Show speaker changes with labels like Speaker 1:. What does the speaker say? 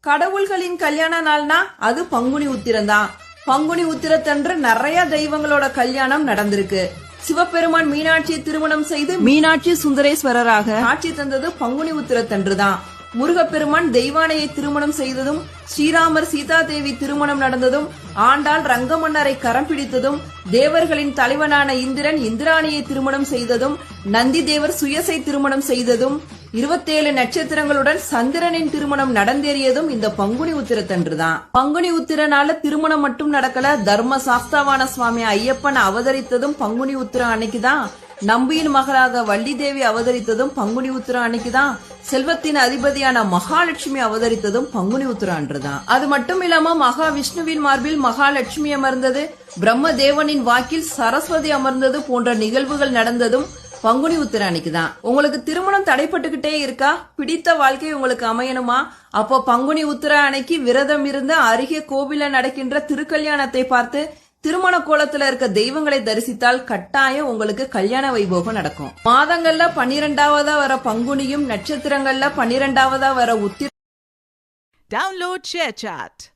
Speaker 1: கடவுள்களின் கல்யாண நாள்னா அது பங்குனி உத்திரம் தான். பங்குனி உத்திரத்தன்று நிறைய தெய்வங்களோட கல்யாணம் நடந்திருக்கு. சிவபெருமான் மீனாட்சியை திருமணம் செய்து மீனாட்சி சுந்தரேஸ்வரராக காட்சி தந்தது பங்குனி உத்திரத்தன்று தான். முருகப்பெருமான் தெய்வானையை திருமணம் செய்ததும், ஸ்ரீராமர் சீதா தேவி திருமணம் நடந்ததும், ஆண்டாள் ரங்கமன்னரை கரம் பிடித்ததும், தேவர்களின் தலைவனான இந்திரன் இந்திராணியை திருமணம் செய்ததும், நந்தி தேவர் சுயசை திருமணம் செய்ததும், 27 நட்சத்திரங்களுடன் சந்திரனின் திருமணம் நடந்தேறியதும் இந்த பங்குனி உத்திரத்தன்றுதான். பங்குனி உத்திரனால திருமணம் மட்டும் நடக்கல, தர்ம சாஸ்தாவான சுவாமி ஐயப்பன் அவதரித்ததும் பங்குனி உத்திரம் அன்னைக்குதான். நம்பியின் மகளாக வள்ளி தேவி அவதரித்ததும் பங்குனி உத்திரம் அன்னைக்குதான். செல்வத்தின் அதிபதியான மகாலட்சுமி அவதரித்ததும் பங்குனி உத்திரம் அன்றுதான். அது மட்டும் இல்லாம மகாவிஷ்ணுவின் மார்பில் மகாலட்சுமி அமர்ந்தது, பிரம்ம தேவனின் வாக்கில் சரஸ்வதி அமர்ந்தது போன்ற நிகழ்வுகள் நடந்ததும் பங்குனி உத்திரம் அன்னைக்குதான். உங்களுக்கு திருமணம் தடைப்பட்டுக்கிட்டே இருக்கா? பிடித்த வாழ்க்கை உங்களுக்கு அமையணுமா? அப்போ பங்குனி உத்திர அன்னைக்கு விரதம் இருந்து அருகே கோவில நடக்கின்ற திருக்கல்யாணத்தை பார்த்து திருமண கோலத்துல இருக்க தெய்வங்களை தரிசித்தால் கட்டாயம் உங்களுக்கு கல்யாண வைபோகம் நடக்கும். மாதங்கள்ல 12ஆவதா வர பங்குனியும், நட்சத்திரங்கள்ல 12ஆவதா வர உத்திர.
Speaker 2: Download ShareChat.